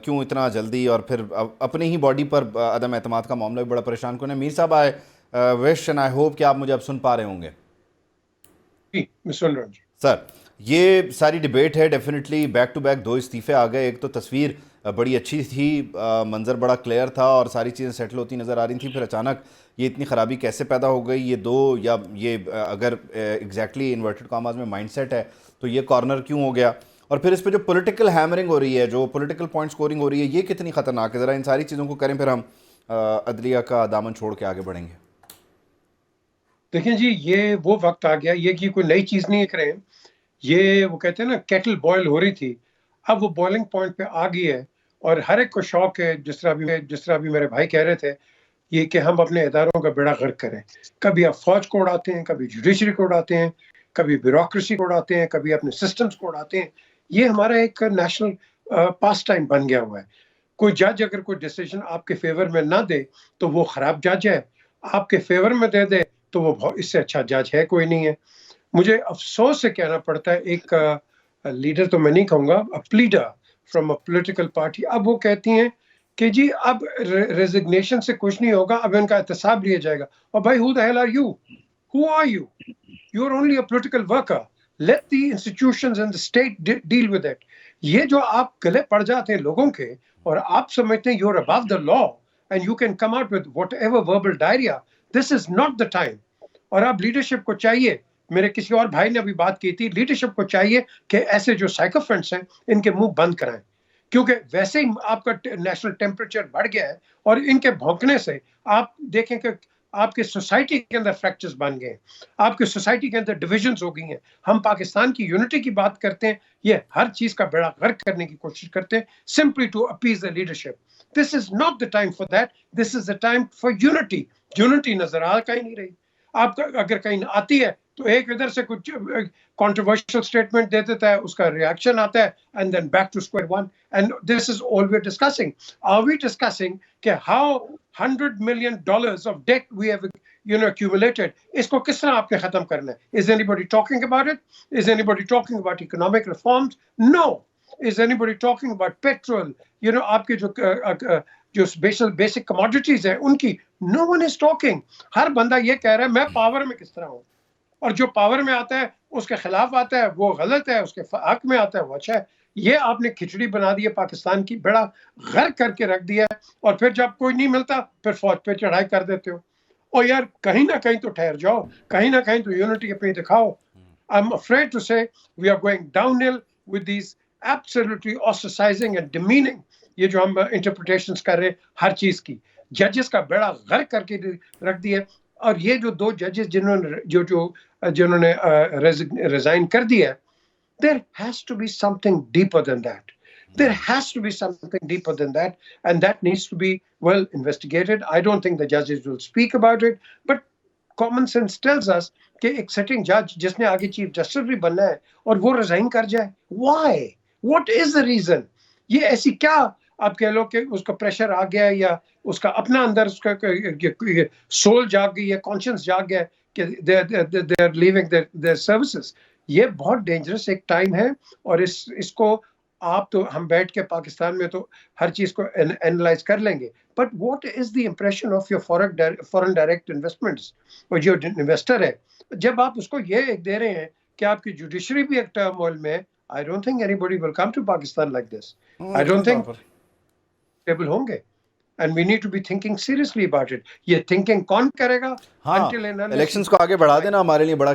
کیوں اتنا جلدی، اور پھر اپنی ہی باڈی پر عدم اعتماد کا معاملہ بھی بڑا پریشان کن ہے. میر صاحب آئی وش اینڈ آئی ہوپ کہ آپ مجھے اب سن پا رہے ہوں گے. جی میں سن رہا ہوں. سر یہ ساری ڈیبیٹ ہے ڈیفینیٹلی بیک ٹو بیک 2 استعفے آ گئے. ایک تو تصویر بڑی اچھی تھی، منظر بڑا کلیئر تھا اور ساری چیزیں سیٹل ہوتی نظر آ رہی تھیں. پھر اچانک یہ اتنی خرابی کیسے پیدا ہو گئی؟ یہ دو، یا یہ اگر ایگزیکٹلی انورٹڈ کاماز میں مائنڈ سیٹ ہے تو یہ کارنر کیوں ہو گیا؟ اور پھر اس پہ جو پولیٹیکل ہیمرنگ ہو رہی ہے، جو پولیٹیکل پوائنٹ سکورنگ ہو رہی ہے، یہ کتنی خطرناک ہے؟ ذرا ان ساری چیزوں کو کریں، پھر ہم عدلیہ کا دامن چھوڑ کے آگے بڑھیں گے. دیکھیں جی، یہ وہ وقت آ گیا، یہ کی کوئی نئی چیز نہیں کریں. یہ وہ کہتے ہیں نا کیٹل بوائل ہو رہی تھی، اب وہ بوائلنگ پوائنٹ پہ آ گئی ہے. اور ہر ایک کو شوق ہے، جس طرح بھی میرے بھائی کہہ رہے تھے، یہ کہ ہم اپنے اداروں کا بیڑا غرق کریں. کبھی آپ فوج کو اڑاتے ہیں، کبھی جوڈیشری کو اڑاتے ہیں، کبھی بیوروکریسی کو اڑاتے ہیں، کبھی اپنے سسٹمز کو اڑاتے ہیں. یہ ہمارا ایک نیشنل پاس ٹائم بن گیا ہوا ہے. کوئی جج اگر کوئی ڈیسیجن آپ کے فیور میں نہ دے تو وہ خراب جج ہے، آپ کے فیور میں دے دے تو وہ اس سے اچھا جج ہے کوئی نہیں ہے. مجھے افسوس سے کہنا پڑتا ہے، ایک لیڈر تو میں نہیں کہوں گا، pleader from a political party, اب وہ کہتی ہیں کہ جی اب ریزگنیشن سے کچھ نہیں ہوگا، اب ان کا احتساب لیا جائے گا. اور بھائی who the hell are you? Who are you? You are only a political worker. Let the institutions and the state deal with it. یہ جو آپ گلے پڑ جاتے ہیں لوگوں کے اور آپ سمجھتے ہیں you're above the law and you can come out with whatever verbal diarrhea, this is not the time. اور اب لیڈرشپ کو چاہیے، میرے کسی اور بھائی نے ابھی بات کی تھی، لیڈرشپ کو چاہیے کہ ایسے جو سائیکوفینٹس ہیں ان کے منہ بند کرائیں، کیونکہ ویسے ہی آپ کا نیشنل ٹیمپریچر بڑھ گیا ہے. اور ان کے بھونکنے سے آپ دیکھیں کہ آپ کے سوسائٹی کے اندر فریکچرز بن گئے ہیں، آپ کے سوسائٹی کے اندر ڈویژنز ہو گئی ہیں. ہم پاکستان کی یونٹی کی بات کرتے ہیں، یہ ہر چیز کا بیڑا غرق کرنے کی کوشش کرتے ہیں simply to appease the leadership. This is not the time for that. This is the time for unity. Unity نظر آ کہیں نہیں رہی. آپ اگر کہیں آتی ہے تو ایک ادھر سے کچھ controversial statement دے دیتا ہے، اس کا ریاکشن آتا ہے and then back to square one. And this is all we're discussing. Are we discussing کہ how $100 million of debt we have accumulated, اس کو کس طرح آپ نے ختم کرنا ہے؟ Is anybody talking about it? Is anybody talking about economic reforms? No. Is anybody talking about petrol? آپ کے جو بیسک کموڈیٹیز ہیں ان کی no one is talking. ہر بندہ یہ کہہ رہا ہے میں پاور میں کس طرح ہوں، اور جو پاور میں آتا ہے اس کے خلاف آتا ہے وہ غلط ہے، اس کے حق میں آتا ہے وہ اچھا ہے. یہ آپ نے کھچڑی بنا دی ہے پاکستان کی، بڑا غرق کر کے رکھ دیا ہے. اور پھر جب کوئی نہیں ملتا پھر فوج پہ چڑھائی کر دیتے ہو. اور یار کہیں نہ کہیں تو ٹھہر جاؤ، کہیں نہ کہیں تو یونٹی اپنی دکھاؤ. I'm afraid to say we are going downhill with these absolutely ostracizing and demeaning یہ جو ہم انٹرپریٹیشنز کر رہے ہیں ہر چیز کی. ججز کا بیڑا غرق کر کے رکھ دیا. اور یہ جو 2 ججز جنہوں نے ریزائن کر دیا، there has to be something deeper than that. There has to be something deeper than that, and that needs to be well investigated. I don't think the judges will speak about it, but common sense tells us کہ ایک sitting جج جس نے آگے chief justice بھی بننا ہے اور وہ ریزائن کر جائے، why? What is the reason? یہ ایسی کیا آپ کہہ لو کہ اس کا پریشر آ گیا ہے، یا اس کا اپنا اندر اس کا سول جاگ گئی ہے، کانشنس جاگ گیا کہ they are leaving their services. یہ بہت ڈینجرس ایک ٹائم ہے. اور اس کو آپ تو ہم بیٹھ کے پاکستان میں تو ہر چیز کو اینالائز کر لیں گے، but what is the impression of your foreign direct investments? اور جو انویسٹر ہے جب آپ اس کو یہ ایک دے رہے ہیں کہ آپ کی جوڈیشری بھی ایک ٹرم مول میں، I don't think anybody will come to Pakistan like this. I don't think able ہوں گے. And we need to be thinking seriously about it. یہ thinking کون کرے گا؟ ہاں الیکشنز کو آگے بڑھا دینا ہمارے لیے بڑا